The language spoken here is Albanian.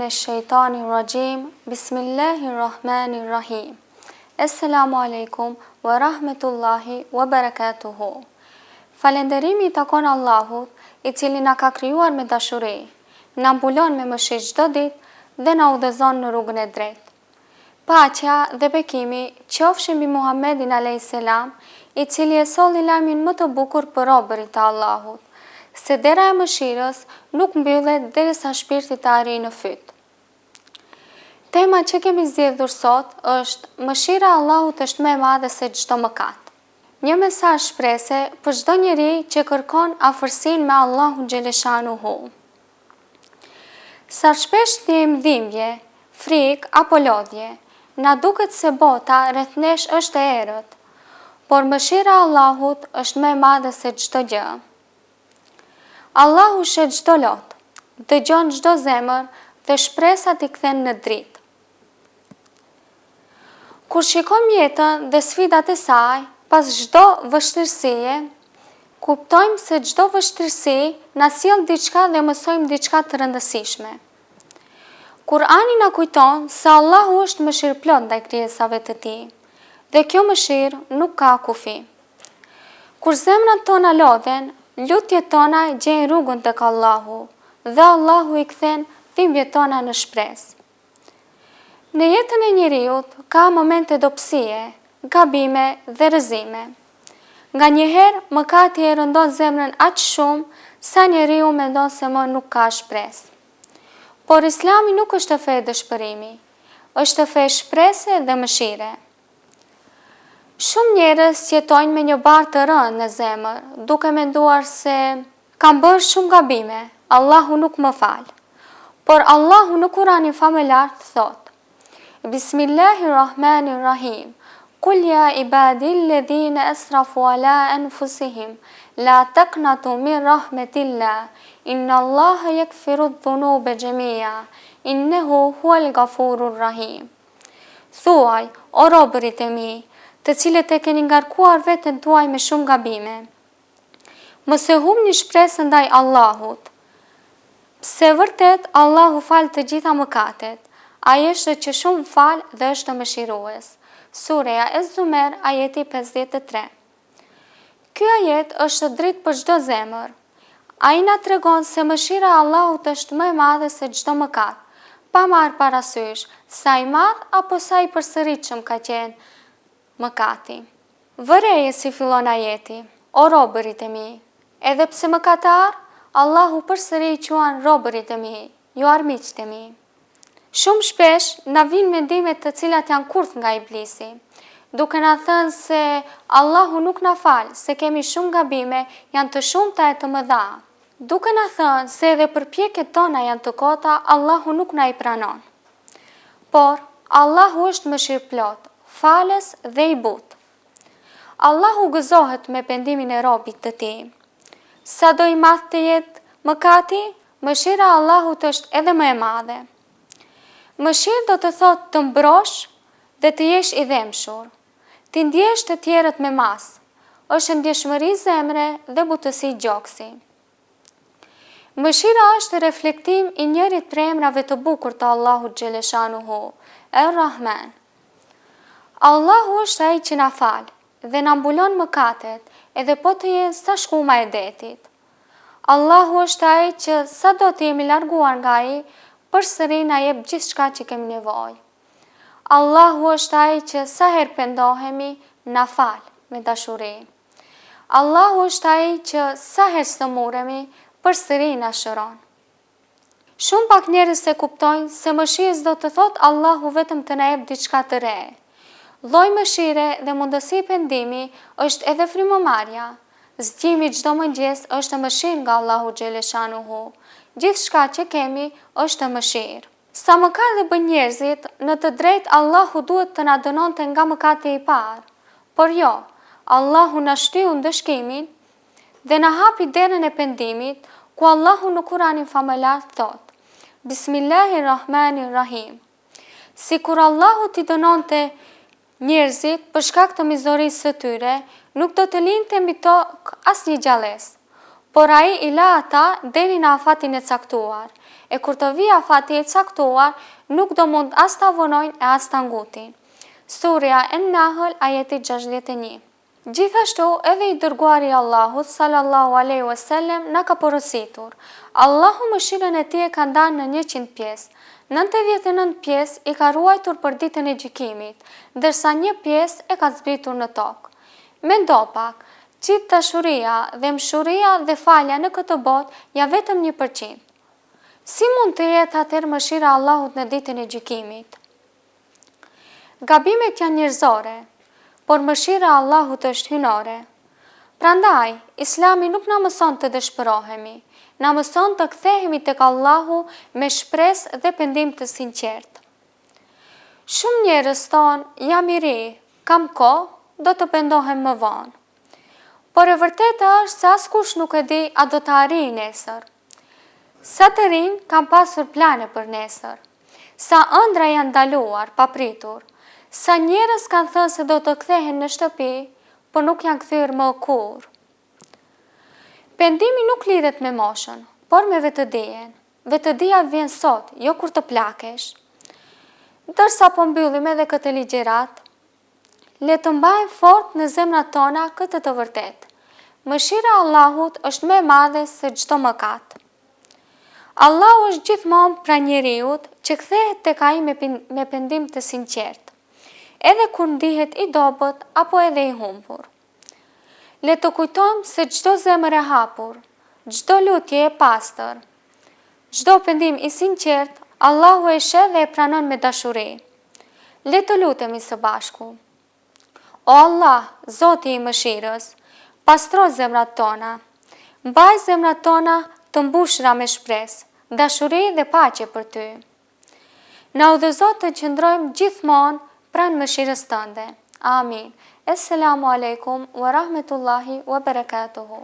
Minash-shaytanir-rajim. Bismillahir-rahmanir-rahim. Assalamu alaikum wa rahmetullahi wa barakatuhu. Falënderimi I takon Allahut, I cili na ka krijuar me dashuri, na mbulon me mëshirë çdo ditë dhe na udhëzon në rrugën e drejtë. Paqja dhe bekimi qofshin mbi Muhammedin alayhis salam, I cili e solli lajmin më të bukur për robërit e Allahut, se dera e mëshirës nuk mbyllet derisa shpirti të arrijë në fyt. Tema që kemi zgjedhur sot është mëshira e Allahut është më e madhe se çdo mëkat. Një mesazh shprese për çdo njeri që kërkon afërsinë me Allahun xhaleshanuhu. Sa shpesh ndjejmë dhimbje, frikë apo lodhje, na duket se bota rreth nesh është e errët, por mëshira e Allahut është më e madhe se çdo gjë. Allahu shet çdo lot, dëgjon çdo zemër dhe shpresat I kthen në dritë. Kur shikojmë jetën dhe sfidat e saj, pas çdo vështirësie, kuptojmë se çdo vështirësi na sjell diçka dhe mësojmë diçka të rëndësishme. Kurani na kujton se Allahu është mëshirëplot ndaj krijesave të Tij, dhe kjo mëshirë nuk ka kufi. Kur zemrat tona lodhen, lutjet tona gjejnë rrugën tek Allahu, dhe Allahu I kthen dhimbjet tona në shpresë. Në jetën e njeriut ka momente dobësie, gabime dhe rrëzime. Nganjëherë mëkati e rëndon zemrën aq shumë sa njeriu mendon se më nuk ka shpresë. Por Islami nuk është fe dëshpërimi, është fe shprese dhe mëshire. Shumë njerëz jetojnë me një barë të rënë në zemër, duke menduar se kam bërë shumë gabime, Allahu nuk më fal. Por Allahu në Kuranin famëlar thot: Bismillahir-rahmanir-rahim. Qul ya ibadilladhina asrafu ala anfusihim la taqnatu min rahmatillah. Inna Allaha yaghfiru dhunuba jami'a. Innahu huwal ghafurur rahim. Thuaj, o robërit e mi, të cilët e keni ngarkuar veten tuaj me shumë gabime, mos e humni shpresën ndaj Allahut. Se vërtet Allahu fal të gjitha mëkatet. Ai është që shumë fal dhe është mëshirues. Sureja Ez-Zumer, ajeti 53. Ky ajet është dritë për çdo zemër. Ai na tregon se mëshira e Allahut është më e madhe se çdo mëkat, pa marrë parasysh sa I madh apo sa I përsëritshëm ka qenë mëkati. Vëreje si fillon ajeti: O robërit e mi, edhe pse mëkatar, Allahu përsëri I quan robërit e mi, ju armiqtë e mi. Shumë shpesh na vijnë mendime të cilat janë kurth nga iblisi, duke na thënë se Allahu nuk na fal, se kemi shumë gabime, janë të shumta e të mëdha. Duke na thënë se edhe përpjekjet tona janë të kota, Allahu nuk na I pranon. Por Allahu është mëshirëplot, falës dhe I butë. Allahu gëzohet me pendimin e robit të Tij. Sa do I madh të jetë mëkati, mëshira e Allahut është edhe më e madhe. Mëshirë do të thotë të mbrosh dhe të jesh I dhemshur, ti ndjesh të tjerët me mas, është ndjeshmëri zemre dhe butësi gjoksi. Mëshira është reflektim I njërit prej emrave të bukur të Allahut xhaleshanuhu, Er-Rahman. Allahu është ai që na fal dhe na mbulon mëkatet, edhe po të jenë sa shkuma e detit. Allahu është ai që sa do të jemi larguar nga ai, përsëri na jep gjithçka që kemi nevojë. Allahu është ai që sa herë pendohemi na fal me dashuri. Allahu është ai që sa herë stëmuremi, përsëri na shëron. Shumë pak njerëz e kuptojnë se mëshirës do të thotë Allahu vetëm të na jep diçka të re. Lloj mëshire dhe mundësi pendimi është edhe frymëmarrja. Zgjimi çdo mëngjes është mëshirë nga Allahu xhaleshanuhu. Gjithçka që kemi është mëshirë. Sa mëkat dhe bën njerëzit, në të drejtë Allahu duhet të na dënonte nga mëkati I parë. Por jo, Allahu na shtyu ndëshkimin dhe na hapi derën e pendimit, ku Allahu në Kuranin famëlar thot: Bismillahir-rahmanir-rahim. Sikur Allahu t'i dënonte njerëzit për shkak të mizorisë së tyre, nuk do të linte mbi tokë asnjë gjallës, por ai I la ata deri në afatin e caktuar, e kur të vijë afati i caktuar, nuk do mund as ta vonojnë e as ta ngutin. Surja An-Nahl, ajeti 61. Gjithashtu edhe i dërguari Allahut sallallahu alaihi wasallam na ka porositur. Allahu mëshirën e tij e ka ndarë në 100 pjesë. 99 pjesë i ka ruajtur për ditën e gjykimit, ndërsa 1 pjesë e ka zbritur në tokë. Mendo pak, qitë dashuria dhe mshuria dhe falja në këtë botë ja vetëm 1%. Si mund të jetë atëherë mëshira e Allahut në ditën e gjykimit? Gabimet janë njerëzore, por mëshira e Allahut është hyjnore. Prandaj, Islami nuk na mëson të dëshpërohemi, na mëson të kthehemi tek Allahu me shpresë dhe pendim të sinqert. Shumë njerëz thonë, jam i ri, kam kohë, do të pendohem më vonë. Por e vërteta është se askush nuk e di a do të arrijë nesër. Sa të rinj kanë pasur plane për nesër. Sa ëndra janë ndaluar, papritur. Sa njerëz kanë thënë se do të kthehen në shtëpi, por nuk janë kthyer më kurrë. Pendimi nuk lidhet me moshën, por me vetëdijen. Vetëdija vjen sot, jo kur të plakesh. Ndërsa po mbyllim edhe këtë ligjërat, le të mbajmë fort në zemrat tona këtë të vërtetë. Mëshira e Allahut është më e madhe se çdo mëkat. Allahu është gjithmonë pranë njeriut që kthehet tek ai me pendim të sinqert, edhe kur ndihet i dobët apo edhe i humbur. Le të kujtojmë se çdo zemër e hapur, çdo lutje e pastër, çdo pendim i sinqert, Allahu e sheh dhe e pranon me dashuri. Le të lutemi së bashku. O Allah, Zoti i mëshirës, pastro zemrat tona, mbaj zemrat tona të mbushura me shpresë, dashuri dhe paqe për ty. Na udhëzo të qëndrojmë gjithmonë pranë mëshirës tënde. Amin. Esselamu alaikum wa rahmetullahi wa barakatuhu.